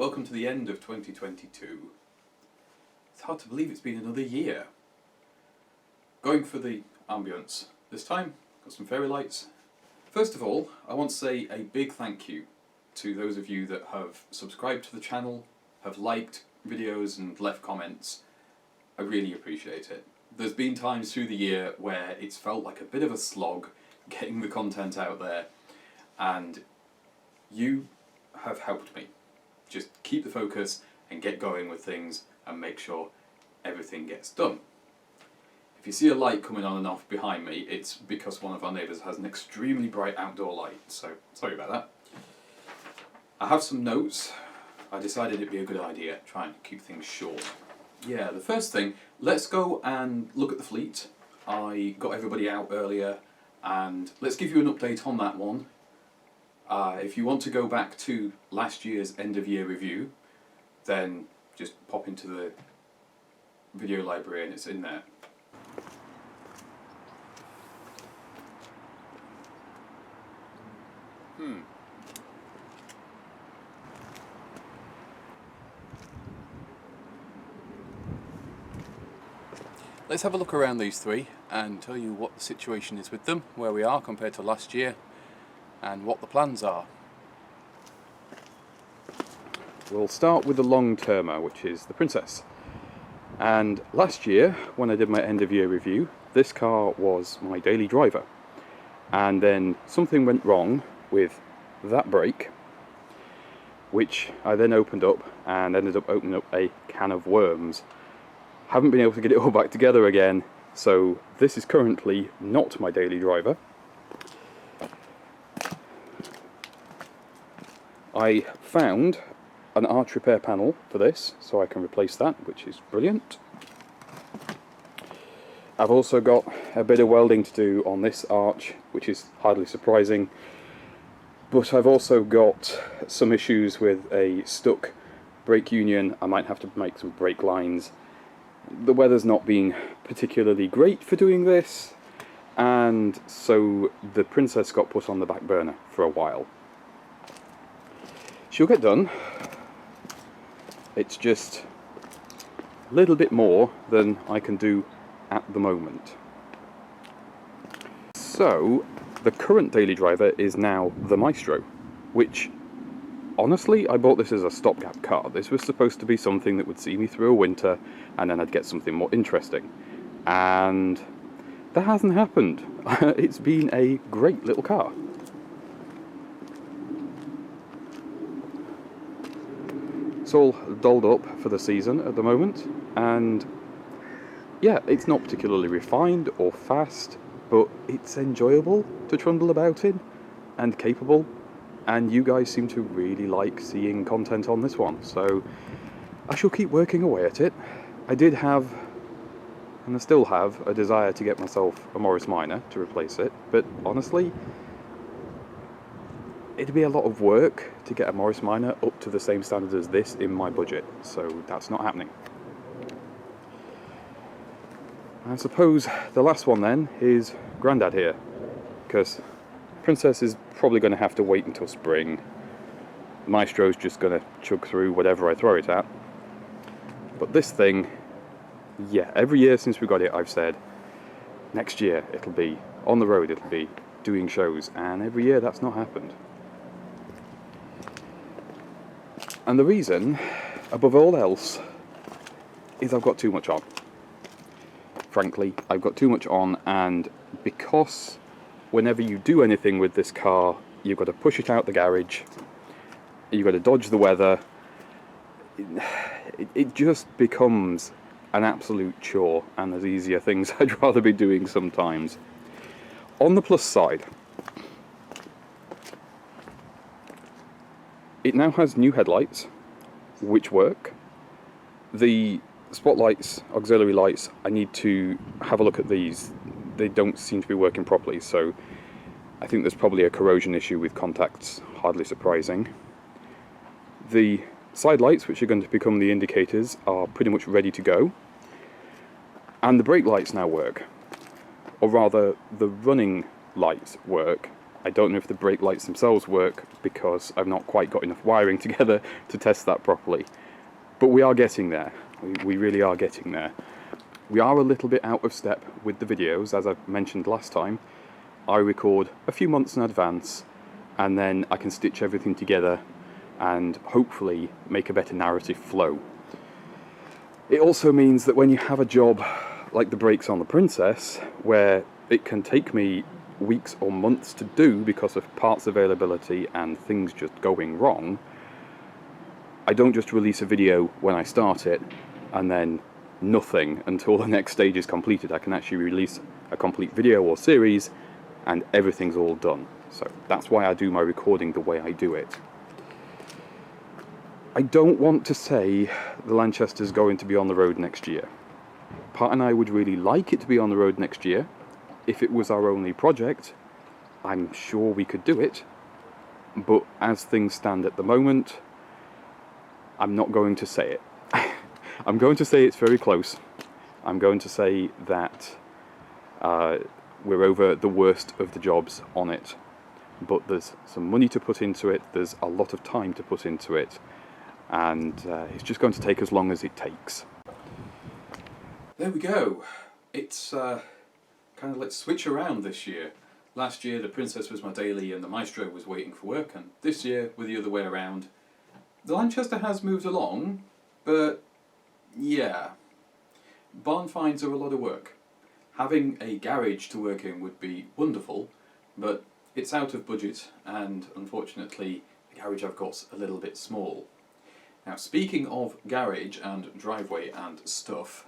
welcome to the end of 2022. It's hard to believe it's been another year. Going for the ambience. This time, got some fairy lights. First of all, I want to say a big thank you to those of you that have subscribed to the channel, have liked videos and left comments. I really appreciate it. There's been times through the year where it's felt like a bit of a slog getting the content out there, and you have helped me. Just keep the focus and get going with things and make sure everything gets done. If you see a light coming on and off behind me, it's because one of our neighbours has an extremely bright outdoor light, so sorry about that. I have some notes. I decided it'd be a good idea, try and keep things short. Yeah, the first thing, let's go and look at the fleet. I got everybody out earlier, and let's give you an update on that one. If you want to go back to last year's end of year review, then just pop into the video library and it's in there. Let's have a look around these three and tell you what the situation is with them, where we are compared to last year, and what the plans are. We'll start with the long-termer, which is the Princess. And last year, when I did my end of year review, this car was my daily driver. And then something went wrong with that brake, which I then opened up and ended up opening up a can of worms. Haven't been able to get it all back together again, so this is currently not my daily driver. I found an arch repair panel for this, so I can replace that, which is brilliant. I've also got a bit of welding to do on this arch, which is hardly surprising, but I've also got some issues with a stuck brake union. I might have to make some brake lines. The weather's not been particularly great for doing this, and so the Princess got put on the back burner for a while. She'll get done. It's just a little bit more than I can do at the moment. So the current daily driver is now the Maestro, which honestly, I bought this as a stopgap car. This was supposed to be something that would see me through a winter, and then I'd get something more interesting. And that hasn't happened. It's been a great little car. It's all dolled up for the season at the moment, and yeah, it's not particularly refined or fast, but it's enjoyable to trundle about in, and capable. And you guys seem to really like seeing content on this one, so I shall keep working away at it. I did have, and I still have, a desire to get myself a Morris Minor to replace it, but honestly, it'd be a lot of work to get a Morris Minor up to the same standard as this in my budget, so that's not happening. I suppose the last one then is Grandad here, because Princess is probably going to have to wait until spring. Maestro's just going to chug through whatever I throw it at. But this thing, yeah, every year since we got it I've said, next year it'll be on the road, it'll be doing shows, and every year that's not happened. And the reason, above all else, is I've got too much on. Frankly, I've got too much on, and because whenever you do anything with this car, you've got to push it out the garage, you've got to dodge the weather, it just becomes an absolute chore, and there's easier things I'd rather be doing sometimes. On the plus side, it now has new headlights, which work. The spotlights, auxiliary lights, I need to have a look at these. They don't seem to be working properly, so I think there's probably a corrosion issue with contacts, hardly surprising. The side lights, which are going to become the indicators, are pretty much ready to go. And the brake lights now work. Or rather, the running lights work, I don't know if the brake lights themselves work because I've not quite got enough wiring together to test that properly. But we are getting there. We really are getting there. We are a little bit out of step with the videos, as I mentioned last time. I record a few months in advance, and then I can stitch everything together and hopefully make a better narrative flow. It also means that when you have a job like the brakes on the Princess, where it can take me weeks or months to do because of parts availability and things just going wrong, I don't just release a video when I start it and then nothing until the next stage is completed. I can actually release a complete video or series and everything's all done. So that's why I do my recording the way I do it. I don't want to say the Lanchester's going to be on the road next year. Pat and I would really like it to be on the road next year. If it was our only project, I'm sure we could do it. But as things stand at the moment, I'm not going to say it. I'm going to say it's very close. I'm going to say that we're over the worst of the jobs on it. But there's some money to put into it, there's a lot of time to put into it, and it's just going to take as long as it takes. There we go. It's kind of let's switch around this year. Last year the Princess was my daily and the Maestro was waiting for work, and this year we're the other way around. The Lanchester has moved along, but yeah, barn finds are a lot of work. Having a garage to work in would be wonderful, but it's out of budget, and unfortunately the garage I've got's a little bit small. Now, speaking of garage and driveway and stuff,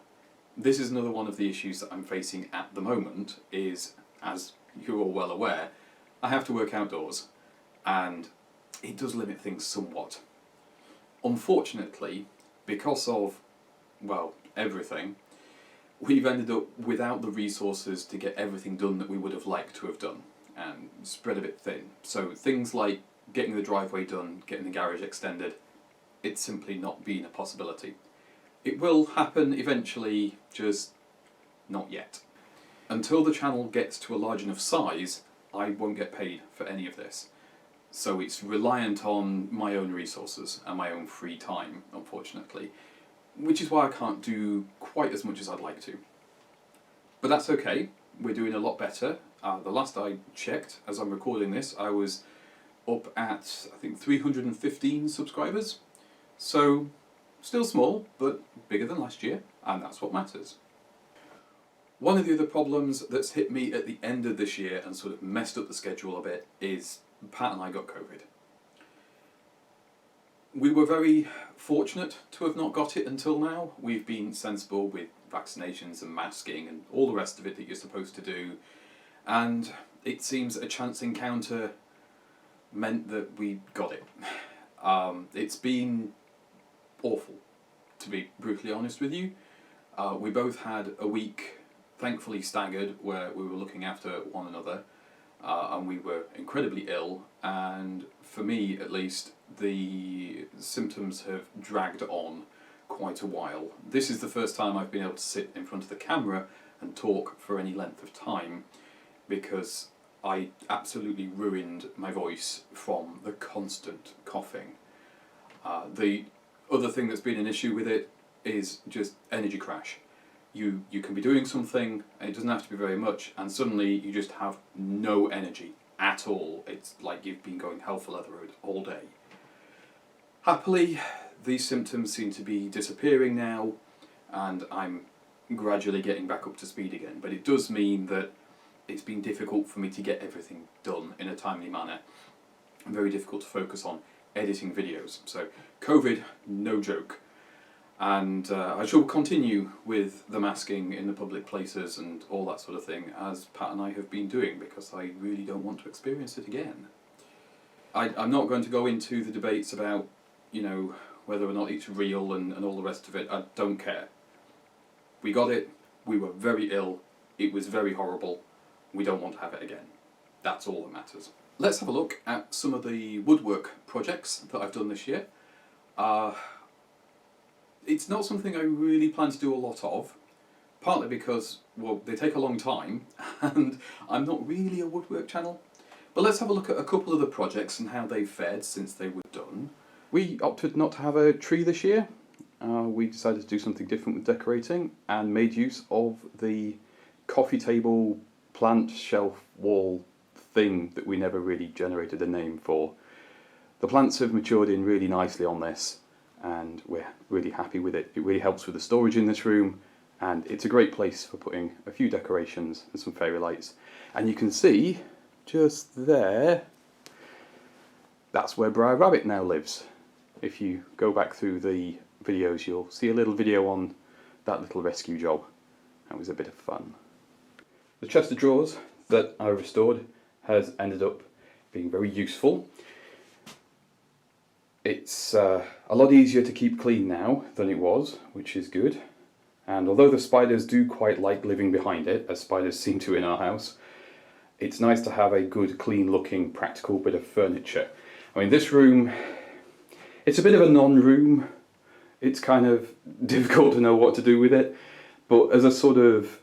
this is another one of the issues that I'm facing at the moment is, as you're all well aware, I have to work outdoors, and it does limit things somewhat. Unfortunately, because of, well, everything, we've ended up without the resources to get everything done that we would have liked to have done, and spread a bit thin. So things like getting the driveway done, getting the garage extended, it's simply not been a possibility. It will happen eventually, just not yet. Until the channel gets to a large enough size, I won't get paid for any of this. So it's reliant on my own resources and my own free time, unfortunately. Which is why I can't do quite as much as I'd like to. But that's okay, we're doing a lot better. The last I checked, as I'm recording this, I was up at, I think, 315 subscribers. So, still small, but bigger than last year, and that's what matters. One of the other problems that's hit me at the end of this year and sort of messed up the schedule a bit is Pat and I got COVID. We were very fortunate to have not got it until now. We've been sensible with vaccinations and masking and all the rest of it that you're supposed to do, and it seems a chance encounter meant that we got it. It's been awful, to be brutally honest with you. We both had a week, thankfully staggered, where we were looking after one another, and we were incredibly ill, and for me at least, the symptoms have dragged on quite a while. This is the first time I've been able to sit in front of the camera and talk for any length of time, because I absolutely ruined my voice from the constant coughing. The other thing that's been an issue with it is just energy crash. You can be doing something, and it doesn't have to be very much, and suddenly you just have no energy at all. It's like you've been going hell for leather road all day. Happily, these symptoms seem to be disappearing now, and I'm gradually getting back up to speed again, but it does mean that it's been difficult for me to get everything done in a timely manner, and very difficult to focus on editing videos. So COVID, no joke. And I shall continue with the masking in the public places and all that sort of thing, as Pat and I have been doing, because I really don't want to experience it again. I'm not going to go into the debates about, you know, whether or not it's real and all the rest of it. I don't care. We got it, we were very ill, it was very horrible, we don't want to have it again. That's all that matters. Let's have a look at some of the woodwork projects that I've done this year. It's not something I really plan to do a lot of, partly because, well, they take a long time, and I'm not really a woodwork channel, But let's have a look at a couple of the projects and how they've fared since they were done. We opted not to have a tree this year. We decided to do something different with decorating and made use of the coffee table plant shelf wall thing that we never really generated a name for. The plants have matured in really nicely on this and we're really happy with it. It really helps with the storage in this room and it's a great place for putting a few decorations and some fairy lights. And you can see just there, that's where Briar Rabbit now lives. If you go back through the videos, you'll see a little video on that little rescue job. That was a bit of fun. The chest of drawers that I restored has ended up being very useful. It's a lot easier to keep clean now than it was, which is good. And although the spiders do quite like living behind it, as spiders seem to in our house, it's nice to have a good, clean looking, practical bit of furniture. I mean, this room, it's a bit of a non-room. It's kind of difficult to know what to do with it, but as a sort of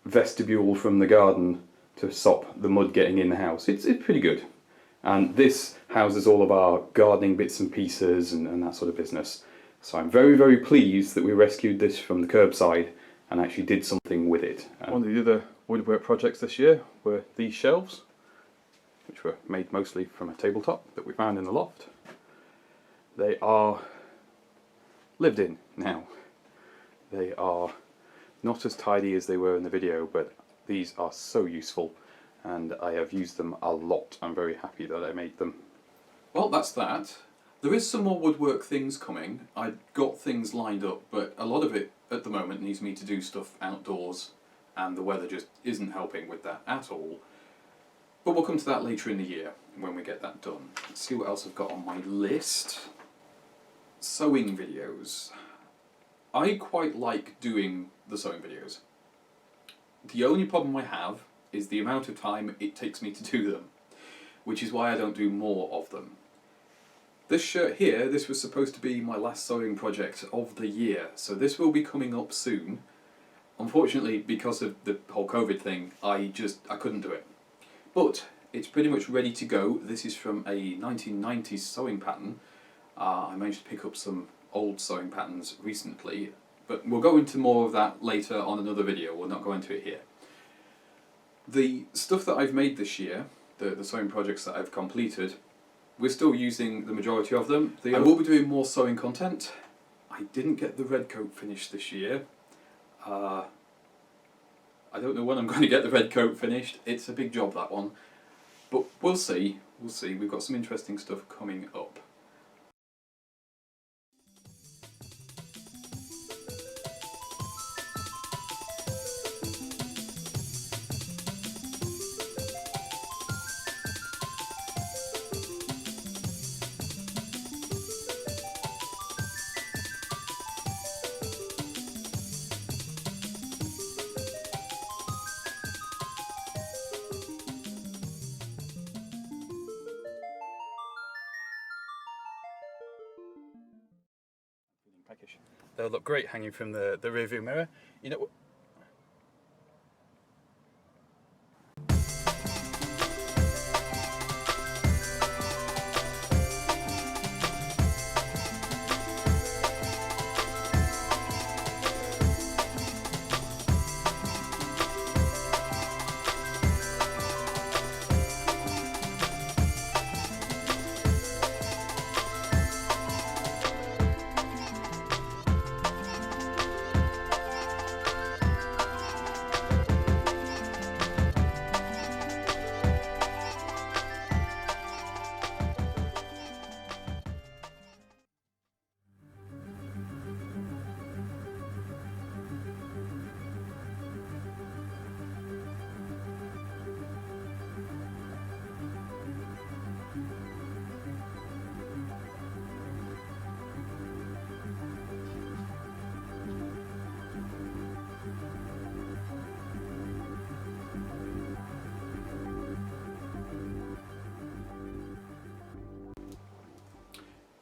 vestibule from the garden to stop the mud getting in the house, it's pretty good. And this houses all of our gardening bits and pieces and that sort of business. So I'm very, very pleased that we rescued this from the curbside and actually did something with it. One of the other woodwork projects this year were these shelves, which were made mostly from a tabletop that we found in the loft. They are lived in now. They are not as tidy as they were in the video, but these are so useful and I have used them a lot. I'm very happy that I made them. Well, that's that. There is some more woodwork things coming. I've got things lined up, but a lot of it at the moment needs me to do stuff outdoors and the weather just isn't helping with that at all. But we'll come to that later in the year when we get that done. Let's see what else I've got on my list. Sewing videos. I quite like doing the sewing videos. The only problem I have is the amount of time it takes me to do them, which is why I don't do more of them. This shirt here, this was supposed to be my last sewing project of the year, so this will be coming up soon. Unfortunately, because of the whole COVID thing, I couldn't do it. But it's pretty much ready to go. This is from a 1990s sewing pattern. I managed to pick up some old sewing patterns recently, but we'll go into more of that later on another video. We'll not go into it here. The stuff that I've made this year, the sewing projects that I've completed, we're still using the majority of them. I will be doing more sewing content. I didn't get the red coat finished this year. I don't know when I'm going to get the red coat finished. It's a big job, that one. But we'll see. We'll see. We've got some interesting stuff coming up. They'll look great hanging from the rear view mirror. You know.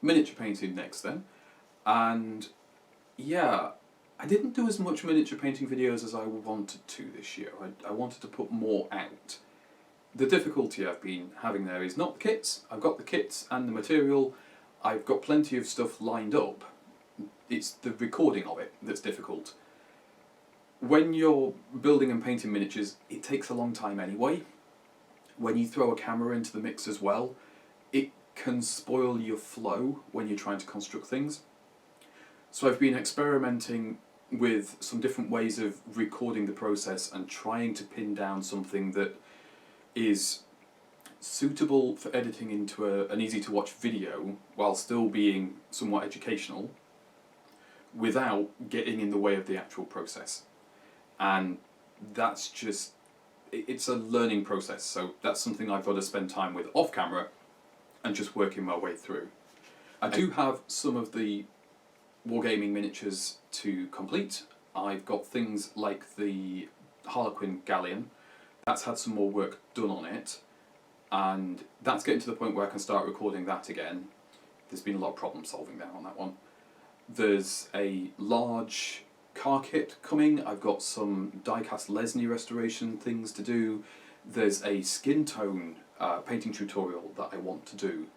Miniature painting next then, and yeah, I didn't do as much miniature painting videos as I wanted to this year. I wanted to put more out, the difficulty I've been having there is not the kits. I've got the kits and the material. I've got plenty of stuff lined up. It's the recording of it that's difficult. When you're building and painting miniatures, it takes a long time anyway. When you throw a camera into the mix as well, it can spoil your flow when you're trying to construct things. So I've been experimenting with some different ways of recording the process and trying to pin down something that is suitable for editing into an easy to watch video while still being somewhat educational without getting in the way of the actual process. And that's just, it's a learning process, so that's something I've got to spend time with off camera and just working my way through. I do have some of the wargaming miniatures to complete. I've got things like the Harlequin Galleon. That's had some more work done on it, and that's getting to the point where I can start recording that again. There's been a lot of problem solving there on that one. There's a large car kit coming. I've got some die-cast Lesney restoration things to do. There's a skin tone painting tutorial that I want to do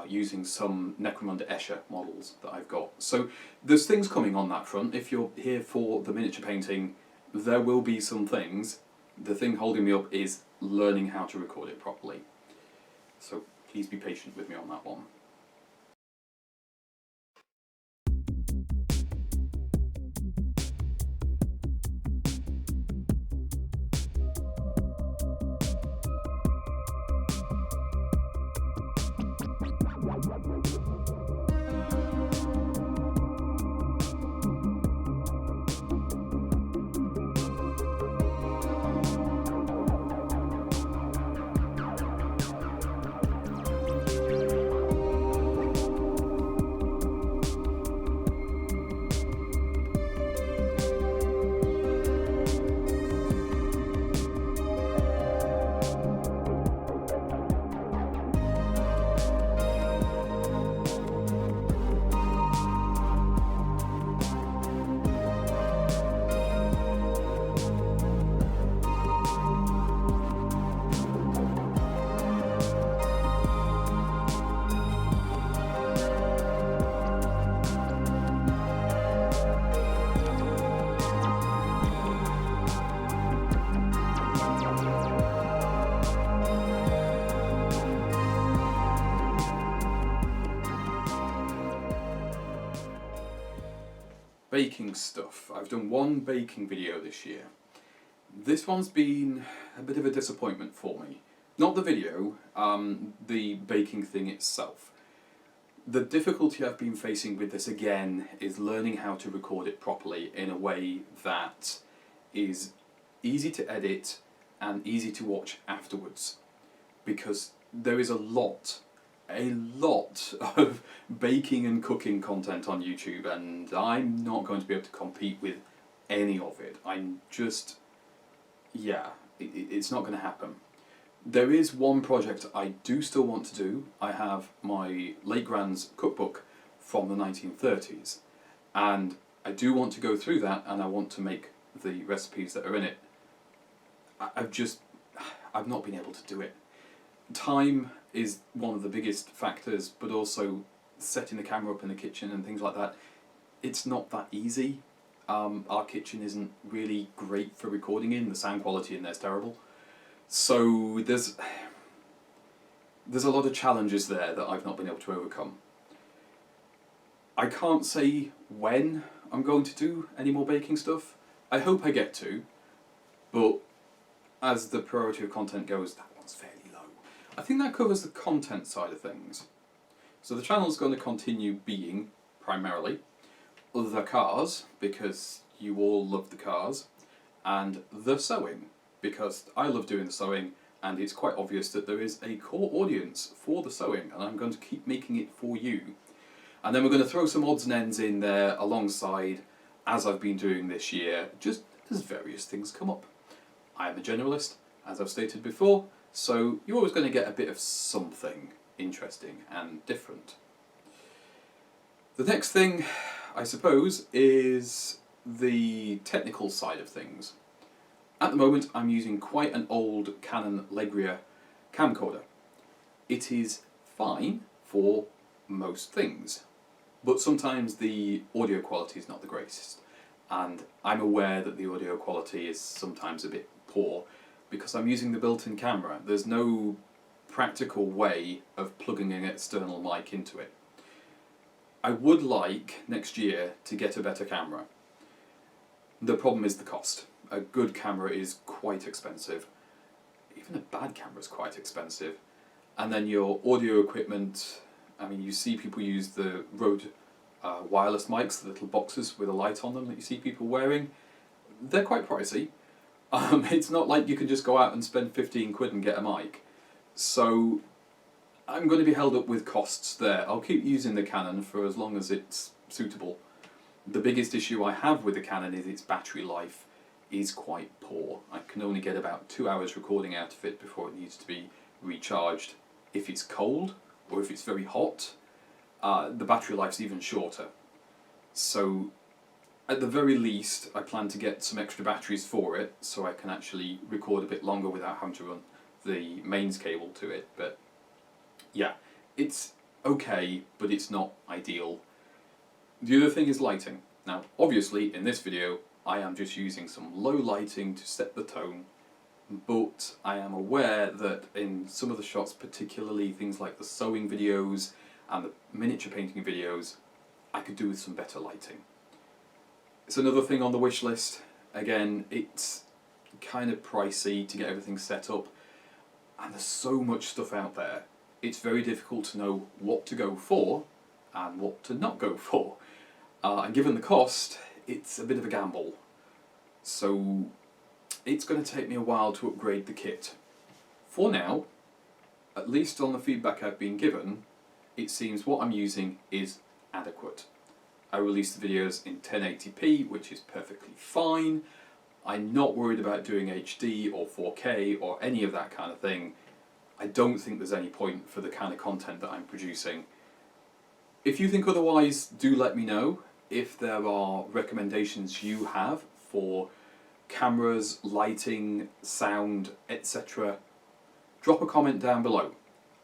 using some Necromunda Escher models that I've got. So there's things coming on that front. If you're here for the miniature painting, there will be some things. The thing holding me up is learning how to record it properly. So please be patient with me on that one. Baking stuff. I've done one baking video this year. This one's been a bit of a disappointment for me. Not the video, the baking thing itself. The difficulty I've been facing with this again is learning how to record it properly in a way that is easy to edit and easy to watch afterwards. Because there is a lot of baking and cooking content on YouTube, and I'm not going to be able to compete with any of it. I'm just, yeah, it's not going to happen. There is one project I do still want to do. I have my late grand's cookbook from the 1930s, and I do want to go through that, and I want to make the recipes that are in it. I've not been able to do it. Time is one of the biggest factors, but also setting the camera up in the kitchen and things like that. It's not that easy. Our kitchen isn't really great for recording in. The sound quality in there's terrible. So there's a lot of challenges there that I've not been able to overcome. I can't say when I'm going to do any more baking stuff. I hope I get to, but as the priority of content goes, that one's fairly low. I think that covers the content side of things. So the channel's going to continue being, primarily, the cars, because you all love the cars, and the sewing, because I love doing the sewing, and it's quite obvious that there is a core audience for the sewing, and I'm going to keep making it for you. And then we're going to throw some odds and ends in there alongside, as I've been doing this year, just as various things come up. I am a generalist, as I've stated before, so you're always going to get a bit of something interesting and different. The next thing, I suppose, is the technical side of things. At the moment I'm using quite an old Canon Legria camcorder. It is fine for most things, but sometimes the audio quality is not the greatest, and I'm aware that the audio quality is sometimes a bit poor because I'm using the built-in camera. There's no practical way of plugging an external mic into it. I would like next year to get a better camera. The problem is the cost. A good camera is quite expensive. Even a bad camera is quite expensive. And then your audio equipment, I mean, you see people use the Rode wireless mics, the little boxes with a light on them that you see people wearing. They're quite pricey. It's not like you can just go out and spend 15 quid and get a mic. So I'm going to be held up with costs there. I'll keep using the Canon for as long as it's suitable. The biggest issue I have with the Canon is its battery life is quite poor. I can only get about 2 hours recording out of it before it needs to be recharged. If it's cold or if it's very hot, the battery life's even shorter. So at the very least, I plan to get some extra batteries for it so I can actually record a bit longer without having to run the mains cable to it. But yeah, it's okay, but it's not ideal. The other thing is lighting. Now, obviously, in this video, I am just using some low lighting to set the tone, but I am aware that in some of the shots, particularly things like the sewing videos and the miniature painting videos, I could do with some better lighting. It's another thing on the wish list. Again, it's kind of pricey to get everything set up, and there's so much stuff out there. It's very difficult to know what to go for and what to not go for. And given the cost, it's a bit of a gamble. So it's going to take me a while to upgrade the kit. For now, at least on the feedback I've been given, it seems what I'm using is adequate. I release the videos in 1080p, which is perfectly fine. I'm not worried about doing HD or 4K or any of that kind of thing. I don't think there's any point for the kind of content that I'm producing. If you think otherwise, do let me know. If there are recommendations you have for cameras, lighting, sound, etc., drop a comment down below.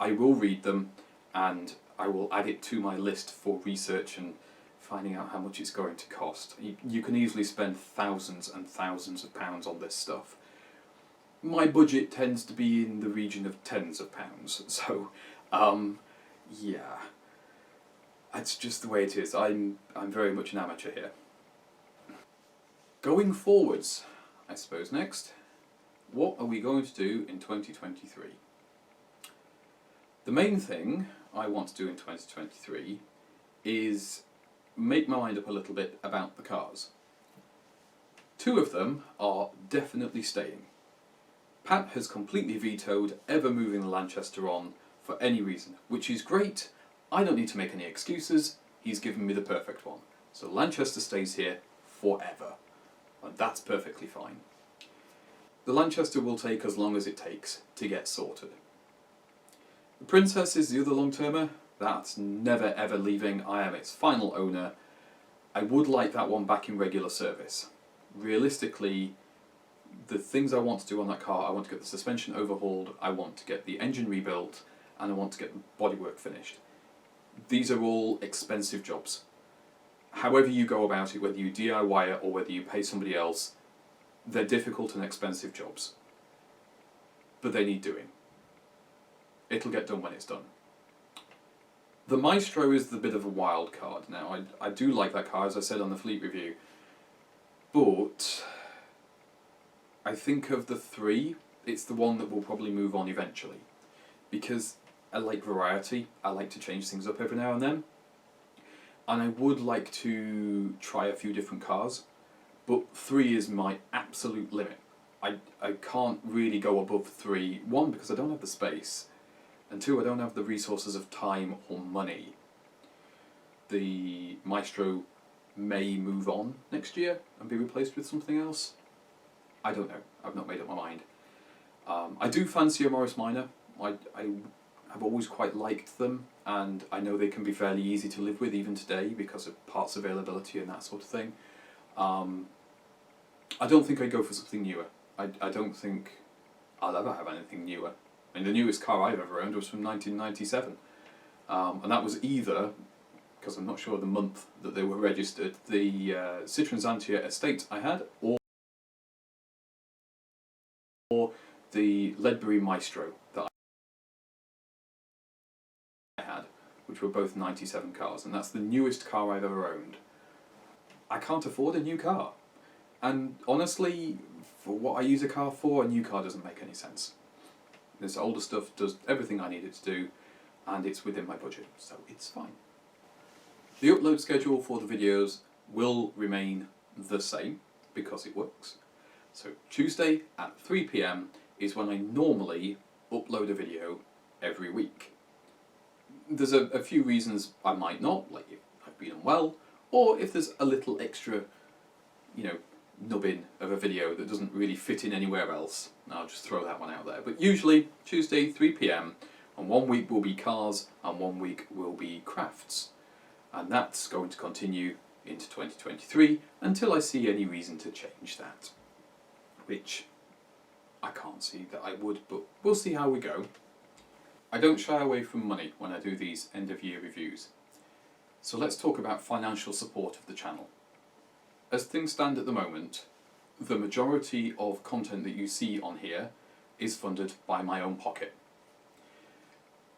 I will read them and I will add it to my list for research and finding out how much it's going to cost. You can easily spend thousands and thousands of pounds on this stuff. My budget tends to be in the region of tens of pounds, so yeah. That's just the way it is. I'm very much an amateur here. Going forwards, I suppose next, what are we going to do in 2023? The main thing I want to do in 2023 is make my mind up a little bit about the cars. 2 of them are definitely staying. Pat has completely vetoed ever moving the Lanchester on for any reason, which is great. I don't need to make any excuses. He's given me the perfect one. So Lanchester stays here forever, and that's perfectly fine. The Lanchester will take as long as it takes to get sorted. The Princess is the other long-termer. That's never ever leaving. I am its final owner. I would like that one back in regular service. Realistically, the things I want to do on that car, I want to get the suspension overhauled, I want to get the engine rebuilt, and I want to get the bodywork finished. These are all expensive jobs. However you go about it, whether you DIY it or whether you pay somebody else, they're difficult and expensive jobs. But they need doing. It'll get done when it's done. The Maestro is the bit of a wild card. Now, I do like that car, as I said on the fleet review, but I think of the 3, it's the one that will probably move on eventually. Because I like variety, I like to change things up every now and then. And I would like to try a few different cars, but 3 is my absolute limit. I can't really go above 3. 1, because I don't have the space, and 2, I don't have the resources of time or money. The Maestro may move on next year and be replaced with something else. I don't know. I've not made up my mind. I do fancy a Morris Minor. I have always quite liked them, and I know they can be fairly easy to live with even today because of parts availability and that sort of thing. I don't think I'd go for something newer. I don't think I'll ever have anything newer. And the newest car I've ever owned was from 1997. And that was either, because I'm not sure of the month that they were registered, the Citroen Xantia Estate I had, or the Ledbury Maestro that I had, which were both 97 cars, and that's the newest car I've ever owned. I can't afford a new car. And honestly, for what I use a car for, a new car doesn't make any sense. This older stuff does everything I need it to do, and it's within my budget, so it's fine. The upload schedule for the videos will remain the same, because it works. So Tuesday at 3 PM is when I normally upload a video every week. There's a few reasons I might not, like if I've been unwell, or if there's a little extra, nubbin of a video that doesn't really fit in anywhere else. I'll just throw that one out there. But usually Tuesday 3 PM, and 1 week will be cars and 1 week will be crafts. And that's going to continue into 2023 until I see any reason to change that. Which I can't see that I would, but we'll see how we go. I don't shy away from money when I do these end of year reviews. So let's talk about financial support of the channel. As things stand at the moment, the majority of content that you see on here is funded by my own pocket.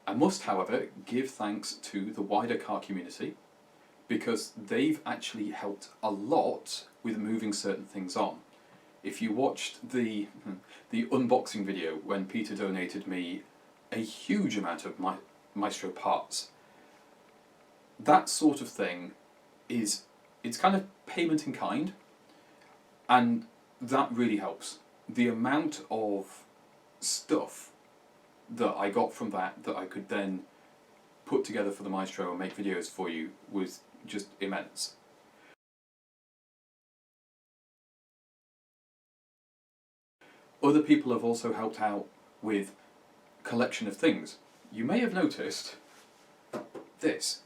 I must, however, give thanks to the wider car community, because they've actually helped a lot with moving certain things on. If you watched the unboxing video when Peter donated me a huge amount of Maestro parts, that sort of thing it's kind of payment in kind, and that really helps. The amount of stuff that I got from that I could then put together for the Maestro and make videos for you was just immense. Other people have also helped out with collection of things. You may have noticed this.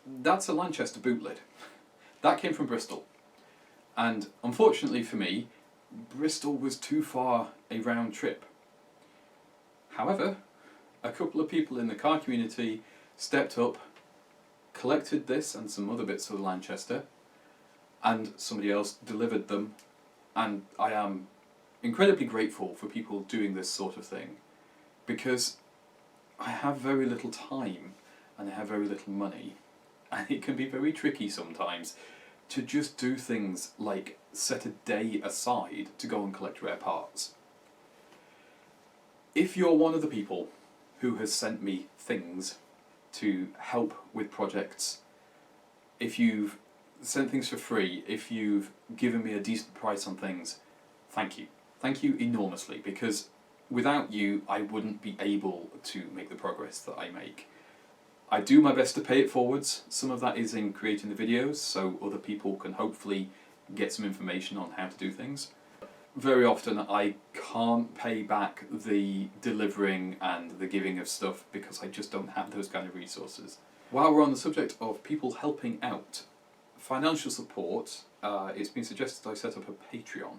That's a Lanchester boot lid. That came from Bristol. And unfortunately for me, Bristol was too far a round trip. However, a couple of people in the car community stepped up, collected this and some other bits of the Lanchester, and somebody else delivered them, and I am incredibly grateful for people doing this sort of thing, because I have very little time and I have very little money, and it can be very tricky sometimes to just do things like set a day aside to go and collect rare parts. If you're one of the people who has sent me things to help with projects, if you've sent things for free, if you've given me a decent price on things, thank you. Thank you enormously, because without you I wouldn't be able to make the progress that I make. I do my best to pay it forwards. Some of that is in creating the videos, so other people can hopefully get some information on how to do things. Very often I can't pay back the delivering and the giving of stuff because I just don't have those kind of resources. While we're on the subject of people helping out, financial support, it's been suggested I set up a Patreon.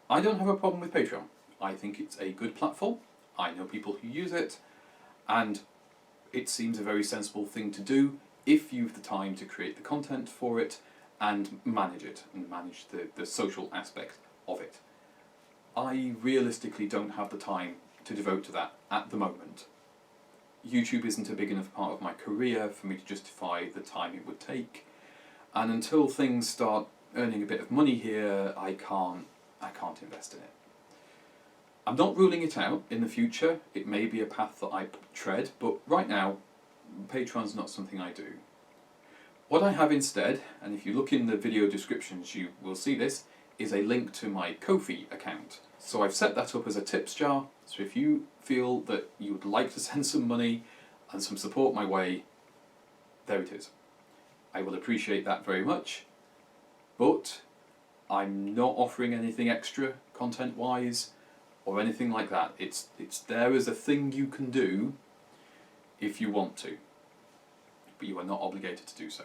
I don't have a problem with Patreon. I think it's a good platform. I know people who use it, and it seems a very sensible thing to do if you've the time to create the content for it and manage it, and manage the social aspect of it. I realistically don't have the time to devote to that at the moment. YouTube isn't a big enough part of my career for me to justify the time it would take, and until things start earning a bit of money here, I can't invest in it. I'm not ruling it out in the future. It may be a path that I tread, but right now, Patreon's not something I do. What I have instead, and if you look in the video descriptions you will see this, is a link to my Ko-fi account. So I've set that up as a tips jar, so if you feel that you would like to send some money and some support my way, there it is. I will appreciate that very much, but I'm not offering anything extra content-wise or anything like that. It's there as a thing you can do if you want to, but you are not obligated to do so.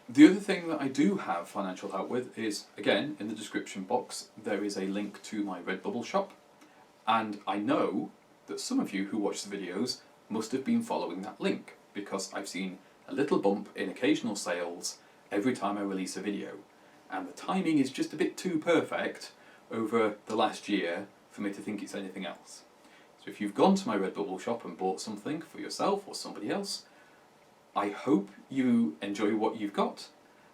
The other thing that I do have financial help with is, again, in the description box, there is a link to my Redbubble shop. And I know that some of you who watch the videos must have been following that link, because I've seen a little bump in occasional sales every time I release a video. And the timing is just a bit too perfect over the last year for me to think it's anything else. So if you've gone to my Redbubble shop and bought something for yourself or somebody else, I hope you enjoy what you've got,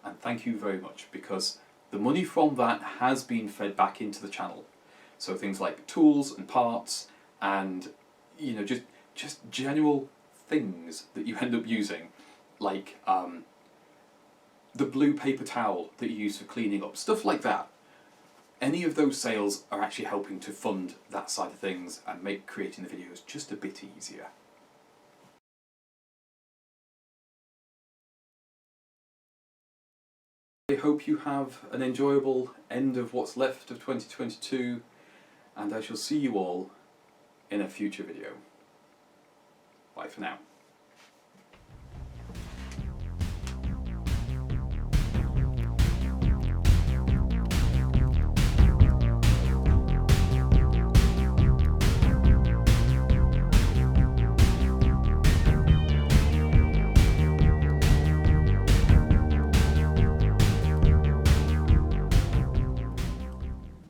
and thank you very much, because the money from that has been fed back into the channel. So things like tools and parts and, you know, just general things that you end up using, like the blue paper towel that you use for cleaning up, stuff like that. Any of those sales are actually helping to fund that side of things and make creating the videos just a bit easier. I hope you have an enjoyable end of what's left of 2022, and I shall see you all in a future video. Bye for now.